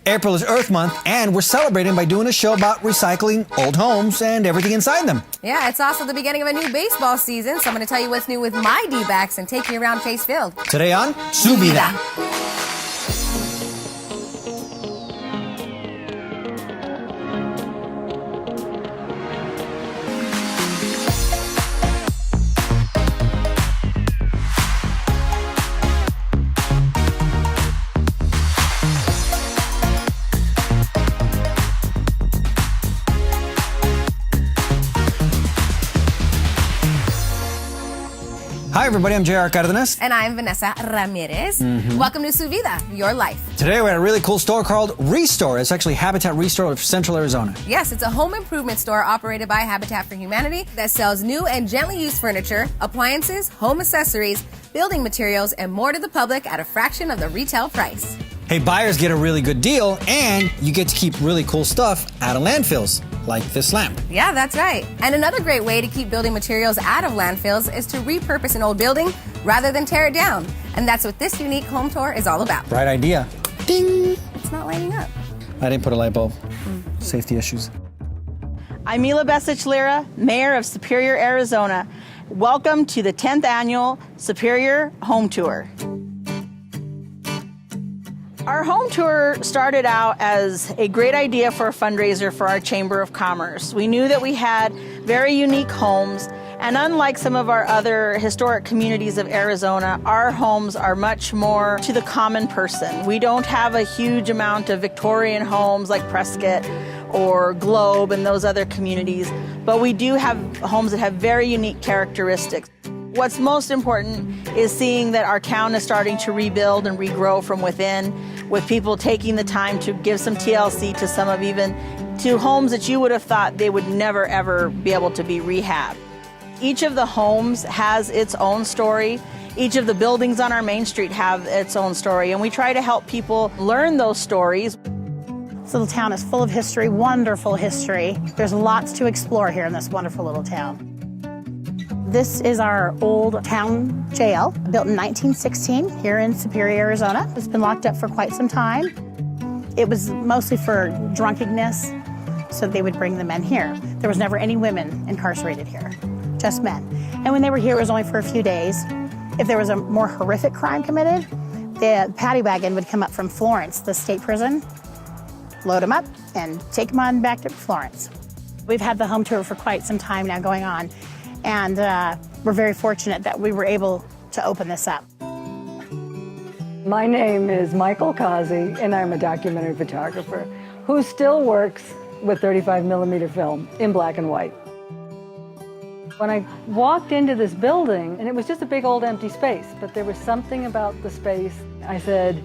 April is Earth Month, and we're celebrating by doing a show about recycling old homes and everything inside them. Yeah, it's also the beginning of a new baseball season, so I'm going to tell you what's new with my D-backs and take you around Chase Field. Today on Vida. Hi everybody, I'm JR Cardenas. And I'm Vanessa Ramirez. Welcome to Vida, your life. Today we're at a really cool store called Restore. It's actually Habitat Restore of Central Arizona. Yes, it's a home improvement store operated by Habitat for Humanity that sells new and gently used furniture, appliances, home accessories, building materials, and more to the public at a fraction of the retail price. Hey, buyers get a really good deal, and you get to keep really cool stuff out of landfills, like this lamp. Yeah, that's right. And another great way to keep building materials out of landfills is to repurpose an old building rather than tear it down. And that's what this unique home tour is all about. Bright idea. Ding! It's not lighting up. I didn't put a light bulb. Safety issues. I'm Mila Besich-Lira, Mayor of Superior, Arizona. Welcome to the 10th Annual Superior Home Tour. Our home tour started out as a great idea for a fundraiser for our Chamber of Commerce. We knew that we had very unique homes, and unlike some of our other historic communities of Arizona, our homes are much more to the common person. We don't have a huge amount of Victorian homes like Prescott or Globe and those other communities, but we do have homes that have very unique characteristics. What's most important is seeing that our town is starting to rebuild and regrow from within, with people taking the time to give some TLC to some of even to homes that you would have thought they would never ever be able to be rehabbed. Each of the homes has its own story. Each of the buildings on our main street have its own story, and we try to help people learn those stories. This little town is full of history, wonderful history. There's lots to explore here in this wonderful little town. This is our old town jail, built in 1916 here in Superior, Arizona. It's been locked up for quite some time. It was mostly for drunkenness, so they would bring the men here. There was never any women incarcerated here, just men. And when they were here, it was only for a few days. If there was a more horrific crime committed, the paddy wagon would come up from Florence, the state prison, load them up, and take them on back to Florence. We've had the home tour for quite some time now going on. And we're very fortunate that we were able to open this up. My name is Michael Kazi, and I'm a documentary photographer who still works with 35mm film in black and white. When I walked into this building, and it was just a big old empty space, but there was something about the space, I said,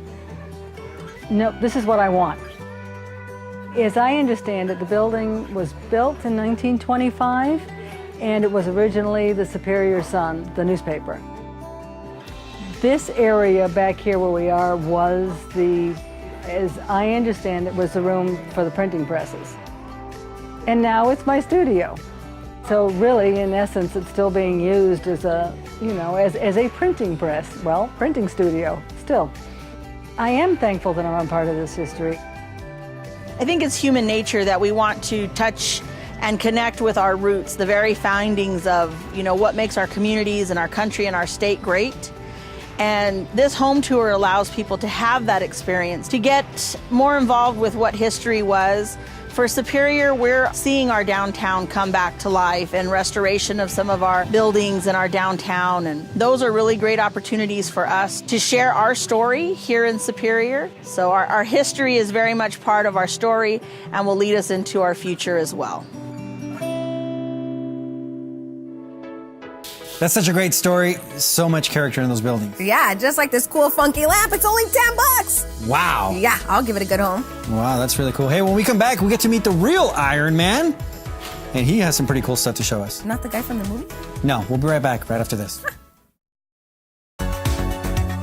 no, this is what I want. As I understand it, the building was built in 1925, and it was originally the Superior Sun, the newspaper. This area back here where we are was as I understand it, was the room for the printing presses. And now it's my studio. So really, in essence, it's still being used as a, as a printing press, printing studio, still. I am thankful that I'm a part of this history. I think it's human nature that we want to touch and connect with our roots, the very findings of, what makes our communities and our country and our state great. And this home tour allows people to have that experience, to get more involved with what history was. For Superior, we're seeing our downtown come back to life and restoration of some of our buildings in our downtown. And those are really great opportunities for us to share our story here in Superior. So our history is very much part of our story and will lead us into our future as well. That's such a great story. So much character in those buildings. Yeah, just like this cool funky lamp, it's only $10. Wow. Yeah, I'll give it a good home. Wow, that's really cool. Hey, when we come back, we get to meet the real Iron Man. And he has some pretty cool stuff to show us. Not the guy from the movie? No, we'll be right back right after this.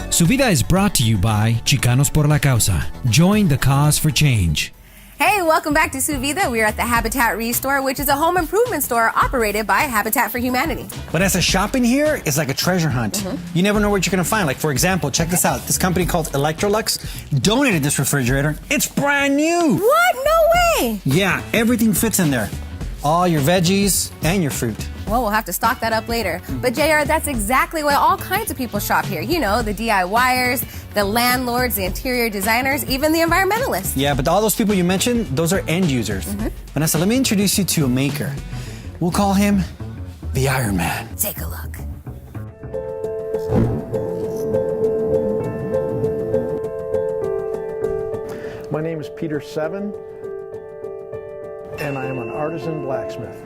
Su Vida is brought to you by Chicanos por la Causa. Join the cause for change. Hey, welcome back to Vida. We are at the Habitat Restore, which is a home improvement store operated by Habitat for Humanity. Vanessa, shopping here is like a treasure hunt. You never know what you're gonna find. Like, for example, check this out. This company called Electrolux donated this refrigerator. It's brand new. What? No way! Yeah, everything fits in there. All your veggies and your fruit. Well, we'll have to stock that up later. But JR, that's exactly why all kinds of people shop here. You know, the DIYers, the landlords, the interior designers, even the environmentalists. Yeah, but all those people you mentioned, those are end users. Vanessa, let me introduce you to a maker. We'll call him the Iron Man. Take a look. My name is Peter Seven, and I am an artisan blacksmith.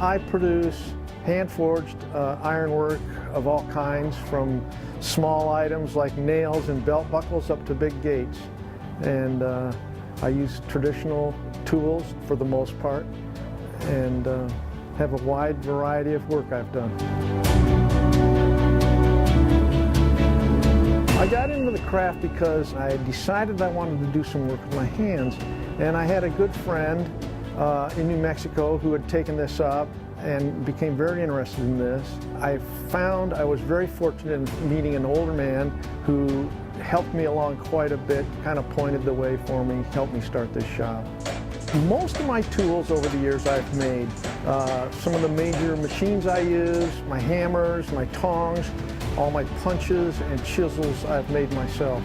I produce hand-forged ironwork of all kinds, from small items like nails and belt buckles up to big gates. And I use traditional tools for the most part, and have a wide variety of work I've done. I got into the craft because I decided I wanted to do some work with my hands, and I had a good friend in New Mexico who had taken this up and became very interested in this. I found I was very fortunate in meeting an older man who helped me along quite a bit, kind of pointed the way for me, helped me start this shop. Most of my tools over the years I've made. Some of the major machines I use, my hammers, my tongs, all my punches and chisels I've made myself.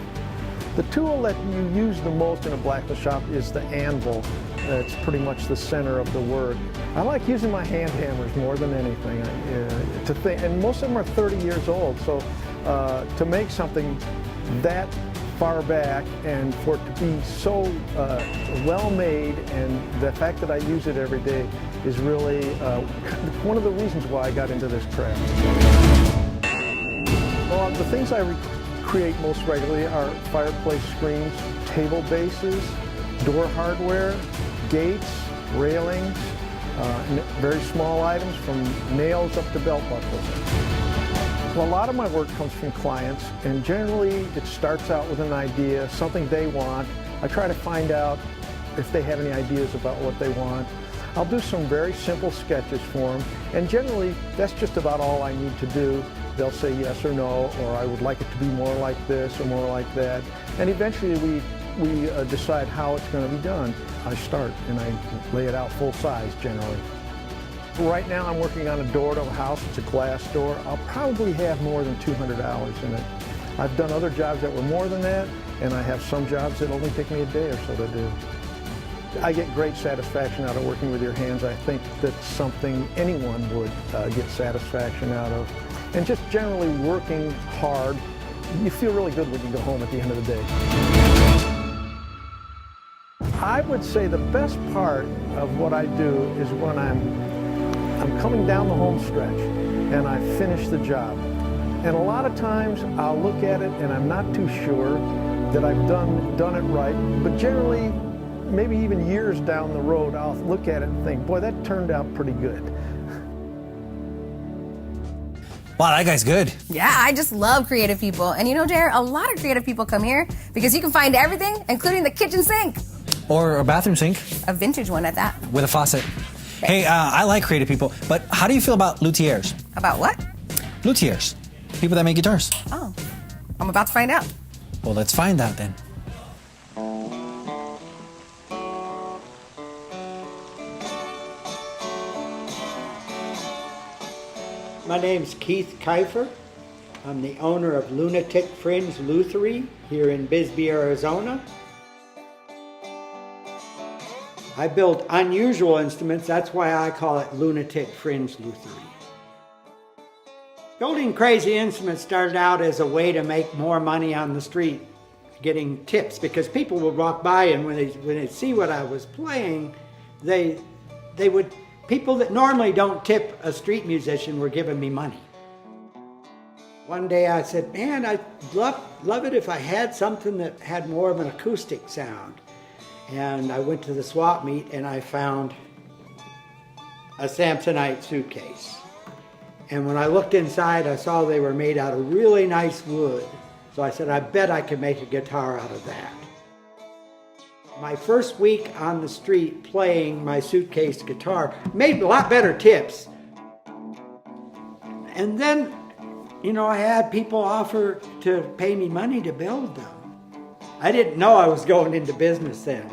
The tool that you use the most in a blacksmith shop is the anvil. It's pretty much the center of the work. I like using my hand hammers more than anything. And most of them are 30 years old, so to make something that far back and for it to be so well made, and the fact that I use it every day is really one of the reasons why I got into this craft. Well, the things I create most regularly are fireplace screens, table bases, door hardware, gates, railings, very small items from nails up to belt buckles. Well, a lot of my work comes from clients, and generally it starts out with an idea, something they want. I try to find out if they have any ideas about what they want. I'll do some very simple sketches for them, and generally that's just about all I need to do. They'll say yes or no, or I would like it to be more like this or more like that. And eventually we decide how it's going to be done. I start and I lay it out full size generally. Right now I'm working on a door to a house. It's a glass door. I'll probably have more than 200 hours in it. I've done other jobs that were more than that, and I have some jobs that only take me a day or so to do. I get great satisfaction out of working with your hands. I think that's something anyone would get satisfaction out of. And just generally working hard, you feel really good when you go home at the end of the day. I would say the best part of what I do is when I'm coming down the home stretch and I finish the job. And a lot of times I'll look at it and I'm not too sure that I've done it right, but generally, maybe even years down the road, I'll look at it and think, boy, that turned out pretty good. Wow, that guy's good. Yeah, I just love creative people. And you know, JR, a lot of creative people come here because you can find everything, including the kitchen sink. Or a bathroom sink. A vintage one at that. With a faucet. Hey, I like creative people, but how do you feel about luthiers? About what? Luthiers. People that make guitars. Oh, I'm about to find out. Well, let's find out then. My name's Keith Kiefer. I'm the owner of Lunatic Fringe Luthery here in Bisbee, Arizona. I build unusual instruments, that's why I call it Lunatic Fringe Luthery. Building crazy instruments started out as a way to make more money on the street, getting tips, because people would walk by and when they see what I was playing, people that normally don't tip a street musician were giving me money. One day I said, man, I'd love it if I had something that had more of an acoustic sound. And I went to the swap meet and I found a Samsonite suitcase. And when I looked inside, I saw they were made out of really nice wood. So I said, I bet I can make a guitar out of that. My first week on the street playing my suitcase guitar made a lot better tips. And then, you know, I had people offer to pay me money to build them. I didn't know I was going into business then.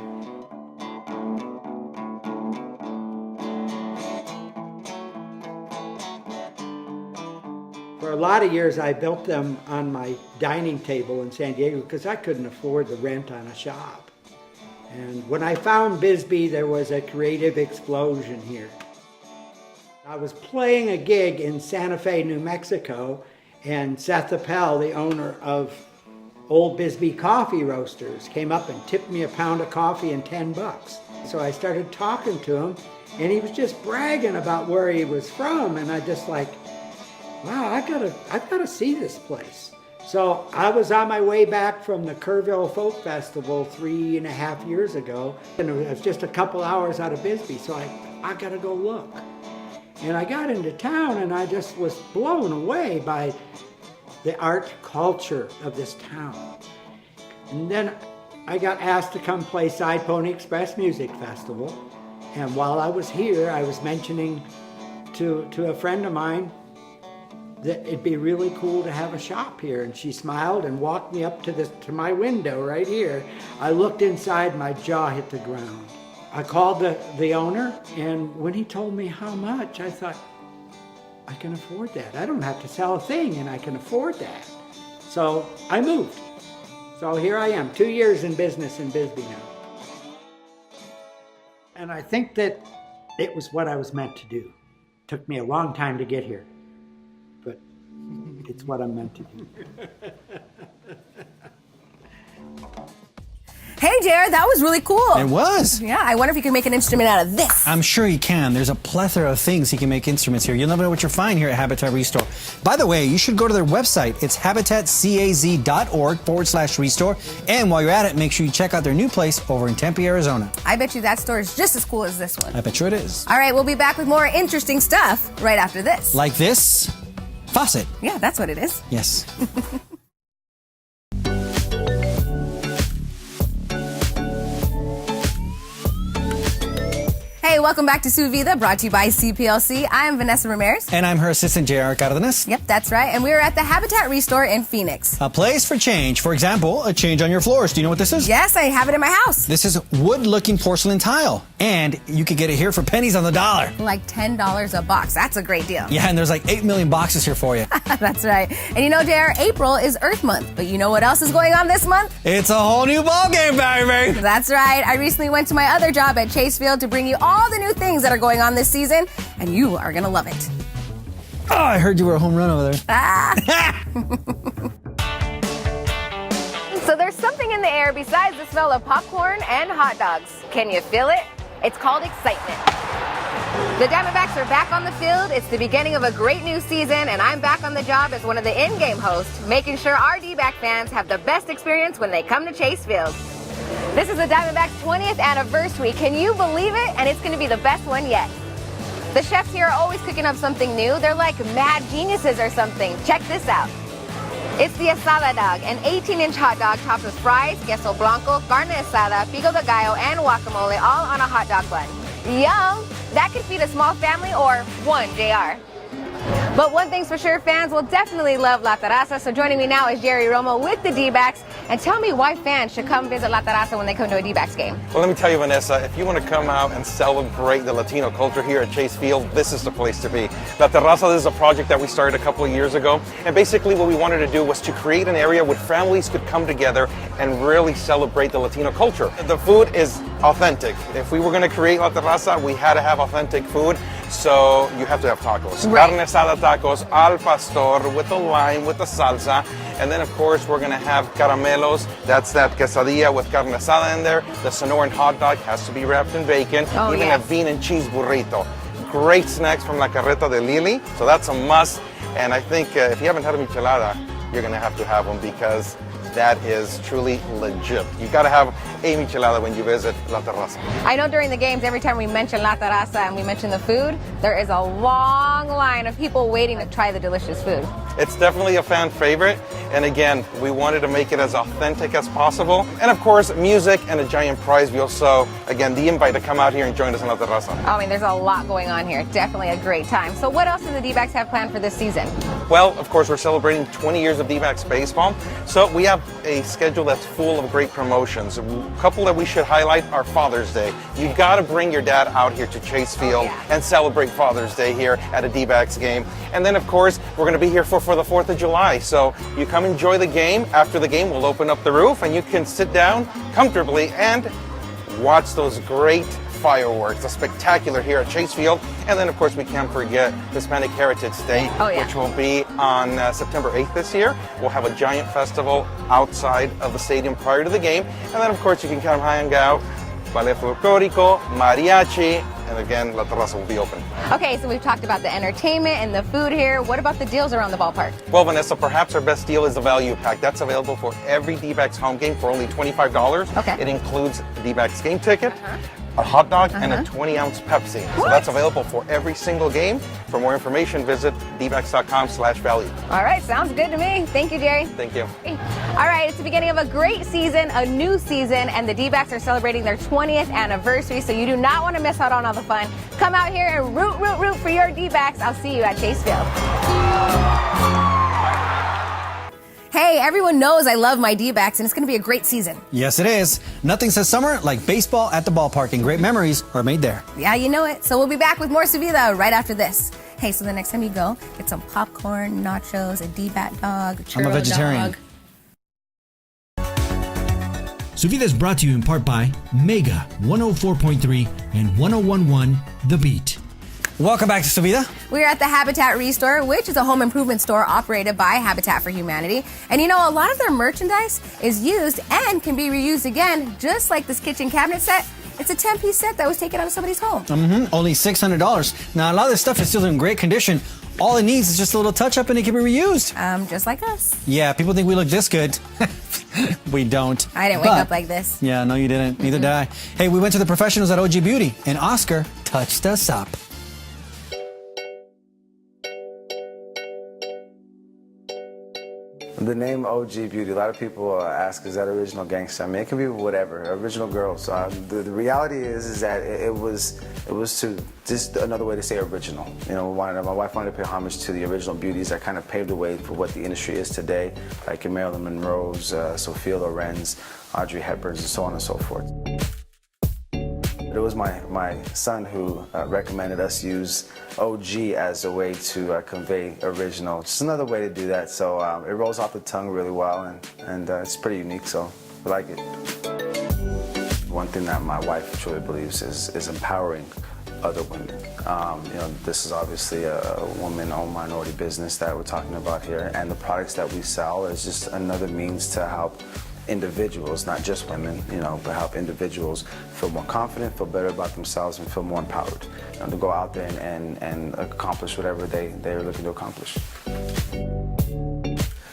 For a lot of years, I built them on my dining table in San Diego because I couldn't afford the rent on a shop. And when I found Bisbee, there was a creative explosion here. I was playing a gig in Santa Fe, New Mexico, and Seth Appel, the owner of Old Bisbee Coffee Roasters, came up and tipped me a pound of coffee and $10. So I started talking to him, and he was just bragging about where he was from, and I just like, wow, I've gotta see this place. So I was on my way back from the Kerrville Folk Festival 3.5 years ago, and it was just a couple hours out of Bisbee, so I gotta go look. And I got into town, and I just was blown away by the art culture of this town. And then I got asked to come play Side Pony Express Music Festival, and while I was here, I was mentioning to a friend of mine that it'd be really cool to have a shop here, and she smiled and walked me up to my window right here. I looked inside, my jaw hit the ground. I called the owner, and when he told me how much, I thought, I can afford that. I don't have to sell a thing, and I can afford that. So I moved. So here I am, 2 years in business in Bisbee now. And I think that it was what I was meant to do. Took me a long time to get here. But it's what I'm meant to do. Hey, Jared, that was really cool. It was. Yeah, I wonder if you can make an instrument out of this. I'm sure you can. There's a plethora of things you can make instruments here. You'll never know what you'll find here at Habitat Restore. By the way, you should go to their website. It's habitatkaz.org/restore. And while you're at it, make sure you check out their new place over in Tempe, Arizona. I bet you that store is just as cool as this one. I bet you it is. All right, we'll be back with more interesting stuff right after this. Like this faucet. Yeah, that's what it is. Yes. Hey, welcome back to Vida, brought to you by CPLC. I am Vanessa Ramirez. And I'm her assistant, J.R. Cardenas. Yep, that's right. And we're at the Habitat Restore in Phoenix. A place for change. For example, a change on your floors. Do you know what this is? Yes, I have it in my house. This is wood-looking porcelain tile. And you can get it here for pennies on the dollar. Like $10 a box. That's a great deal. Yeah, and there's like 8 million boxes here for you. That's right. And you know, JR, April is Earth Month. But you know what else is going on this month? It's a whole new ballgame, baby. That's right. I recently went to my other job at Chasefield to bring you all the new things that are going on this season, and you are going to love it. Oh, I heard you were a home run over there. So there's something in the air besides the smell of popcorn and hot dogs. Can you feel it? It's called excitement. The Diamondbacks are back on the field. It's the beginning of a great new season, and I'm back on the job as one of the in-game hosts, making sure our D-back fans have the best experience when they come to Chasefield. This is the Diamondbacks' 20th anniversary. Can you believe it? And it's going to be the best one yet. The chefs here are always cooking up something new. They're like mad geniuses or something. Check this out. It's the asada dog, an 18-inch hot dog topped with fries, queso blanco, carne asada, pico de gallo, and guacamole, all on a hot dog bun. Yum! That could feed a small family or one JR. But one thing's for sure, fans will definitely love La Terraza. So joining me now is Jerry Romo with the D-backs. And tell me why fans should come visit La Terraza when they come to a D-backs game. Well, let me tell you, Vanessa, if you want to come out and celebrate the Latino culture here at Chase Field, this is the place to be. La Terraza is a project that we started a couple of years ago. And basically what we wanted to do was to create an area where families could come together and really celebrate the Latino culture. The food is authentic. If we were going to create La Terraza, we had to have authentic food. So you have to have tacos. Right. Carne asada tacos al pastor with the lime, with the salsa. And then, of course, we're going to have caramelos. That's that quesadilla with carne asada in there. The Sonoran hot dog has to be wrapped in bacon. Oh, even yes. a bean and cheese burrito. Great snacks from La Carreta de Lili. So that's a must. And I think if you haven't had a michelada, you're going to have them because that is truly legit. You got to have a michelada when you visit La Terraza. I know during the games, every time we mention La Terraza and we mention the food, there is a long line of people waiting to try the delicious food. It's definitely a fan favorite, and again, we wanted to make it as authentic as possible. And of course, music and a giant prize wheel. So again, the invite to come out here and join us in La Terraza. I mean, there's a lot going on here. Definitely a great time. So what else do the D-backs have planned for this season? Well, of course, we're celebrating 20 years of D-backs baseball. So we have a schedule that's full of great promotions. A couple that we should highlight are Father's Day. You got to bring your dad out here to Chase Field and celebrate Father's Day here at a D-backs game. And then, of course, we're going to be here for the 4th of July. So you come enjoy the game. After the game, we'll open up the roof and you can sit down comfortably and watch those great fireworks. A spectacular here at Chase Field. And then, of course, we can't forget Hispanic Heritage Day, which will be on September 8th this year. We'll have a giant festival outside of the stadium prior to the game. And then, of course, you can come hang out, ballet folklorico, mariachi, and again, La Terraza will be open. Okay, so we've talked about the entertainment and the food here. What about the deals around the ballpark? Well, Vanessa, perhaps our best deal is the value pack. That's available for every D-backs home game for only $25. Okay. It includes a D-backs game ticket, a hot dog, and a 20-ounce Pepsi. So that's available for every single game. For more information, visit dbacks.com/value. All right, sounds good to me. Thank you, Jerry. Thank you. All right, it's the beginning of a great season, a new season, and the D-backs are celebrating their 20th anniversary, so you do not want to miss out on all the fun. Come out here and root for your D-backs. I'll see you at Chase Field. Hey, everyone knows I love my D-backs, and it's going to be a great season. Yes, it is. Nothing says summer like baseball at the ballpark, and great memories are made there. Yeah, you know it. So we'll be back with more Vida right after this. Hey, so the next time you go, get some popcorn, nachos, a D-bat dog, a churro I'm a vegetarian. dog. Vida is brought to you in part by Mega 104.3 and 101.1 The Beat. Welcome back to Vida. We're at the Habitat Restore, which is a home improvement store operated by Habitat for Humanity. And you know, a lot of their merchandise is used and can be reused again, just like this kitchen cabinet set. It's a 10-piece set that was taken out of somebody's home. Only $600. Now, a lot of this stuff is still in great condition. All it needs is just a little touch-up and it can be reused. Just like us. Yeah, people think we look this good. We don't. I didn't wake up like this. Yeah, no, you didn't. Neither did I. Hey, we went to the professionals at OG Beauty, and Oscar touched us up. The name OG Beauty, a lot of people ask, is that original gangster? I mean, it can be whatever, original girls. The reality is that it was to just another way to say original. You know, my wife wanted to pay homage to the original beauties that kind of paved the way for what the industry is today, like Marilyn Monroe's, Sophia Loren's, Audrey Hepburn's, and so on and so forth. It was my son who recommended us use OG as a way to convey original. Just another way to do that. So it rolls off the tongue really well, and it's pretty unique, so we like it. One thing that my wife truly believes is empowering other women. You know, this is obviously a woman-owned minority business that we're talking about here, and the products that we sell is just another means to help individuals, not just women, you know, but help individuals feel more confident, feel better about themselves, and feel more empowered, you know, to go out there and accomplish whatever they're looking to accomplish.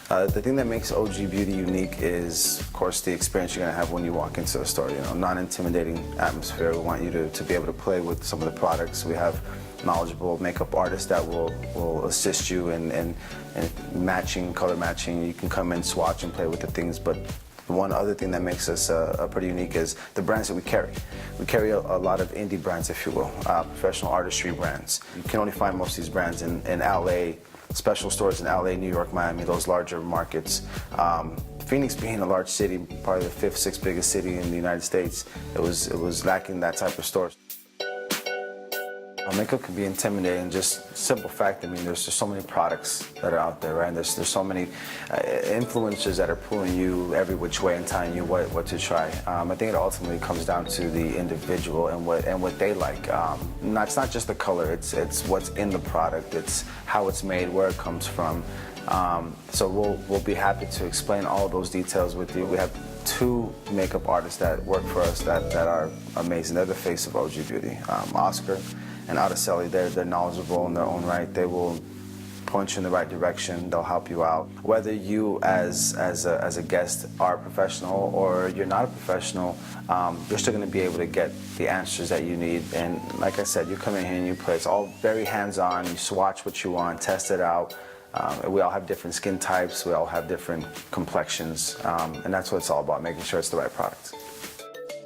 The thing that makes OG Beauty unique is, of course, the experience you're going to have when you walk into the store. You know, non-intimidating atmosphere. We want you to be able to play with some of the products. We have knowledgeable makeup artists that will assist you in matching, color matching. You can come in, swatch, and play with the things, but one other thing that makes us pretty unique is the brands that we carry. We carry a lot of indie brands, if you will, professional artistry brands. You can only find most of these brands in LA, special stores in LA, New York, Miami, those larger markets. Phoenix being a large city, probably the 5th, 6th biggest city in the United States, it was lacking that type of stores. Makeup can be intimidating, just simple fact. I mean, there's just so many products that are out there, right? And there's so many influencers that are pulling you every which way and telling you what to try. I think it ultimately comes down to the individual and what they like. It's not just the color, it's what's in the product, it's how it's made, where it comes from. So we'll be happy to explain all of those details with you. We have 2 makeup artists that work for us that are amazing. They're the face of OG Beauty. Oscar and Araceli, they're knowledgeable in their own right. They will point you in the right direction. They'll help you out. Whether you as a guest are a professional or you're not a professional, you're still going to be able to get the answers that you need. And like I said, you come in here and you play. It's all very hands-on. You swatch what you want, test it out. We all have different skin types. We all have different complexions. And that's what it's all about, making sure it's the right product.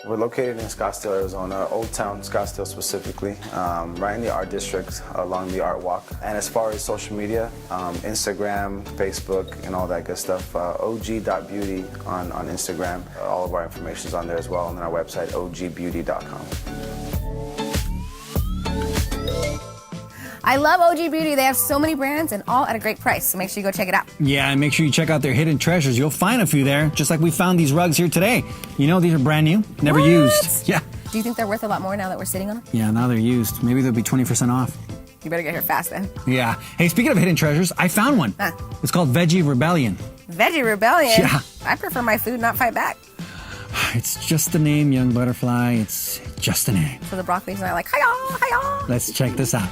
We're located in Scottsdale, Arizona, Old Town Scottsdale specifically, right in the art district along the art walk. And as far as social media, Instagram, Facebook, and all that good stuff, og.beauty on Instagram. All of our information is on there as well, and on our website, ogbeauty.com. I love OG Beauty. They have so many brands and all at a great price, so make sure you go check it out. Yeah, and make sure you check out their hidden treasures. You'll find a few there, just like we found these rugs here today. You know, these are brand new, never used. Yeah. Do you think they're worth a lot more now that we're sitting on them? Yeah, now they're used. Maybe they'll be 20% off. You better get here fast then. Yeah. Hey, speaking of hidden treasures, I found one. It's called Veggie Rebellion. Veggie Rebellion? Yeah. I prefer my food not fight back. It's just the name, young butterfly. It's just a name. So the broccoli's not like, hi-yaw, hi-yaw. Let's check this out.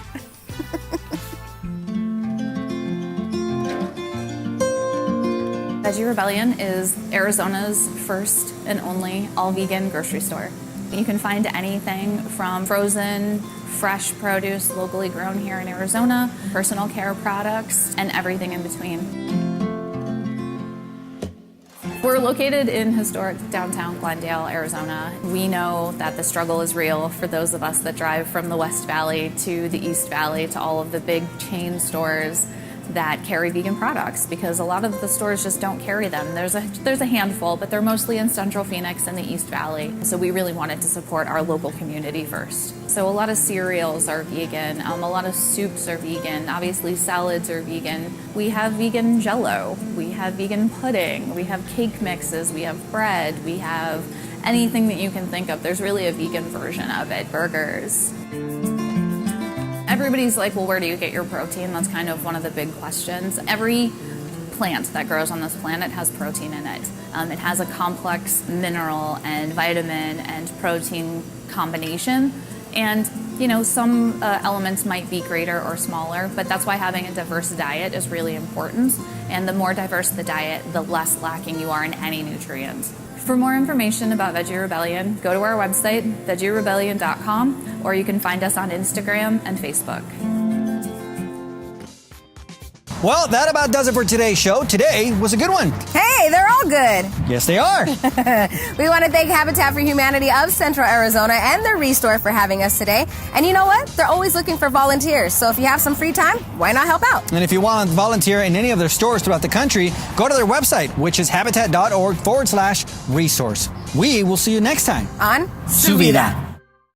Veggie Rebellion is Arizona's first and only all-vegan grocery store. You can find anything from frozen, fresh produce locally grown here in Arizona, personal care products, and everything in between. We're located in historic downtown Glendale, Arizona. We know that the struggle is real for those of us that drive from the West Valley to the East Valley to all of the big chain stores that carry vegan products, because a lot of the stores just don't carry them. There's a handful, but they're mostly in Central Phoenix and the East Valley. So we really wanted to support our local community first. So a lot of cereals are vegan, a lot of soups are vegan, obviously salads are vegan. We have vegan Jell-O, we have vegan pudding, we have cake mixes, we have bread, we have anything that you can think of. There's really a vegan version of it, burgers. Everybody's like, well, where do you get your protein? That's kind of one of the big questions. Every plant that grows on this planet has protein in it. It has a complex mineral and vitamin and protein combination. And, you know, some elements might be greater or smaller, but that's why having a diverse diet is really important. And the more diverse the diet, the less lacking you are in any nutrients. For more information about Veggie Rebellion, go to our website, veggierebellion.com, or you can find us on Instagram and Facebook. Well, that about does it for today's show. Today was a good one. Hey, they're all good. Yes, they are. We want to thank Habitat for Humanity of Central Arizona and the Restore for having us today. And you know what? They're always looking for volunteers. So if you have some free time, why not help out? And if you want to volunteer in any of their stores throughout the country, go to their website, which is habitat.org/resource. We will see you next time on Su Vida.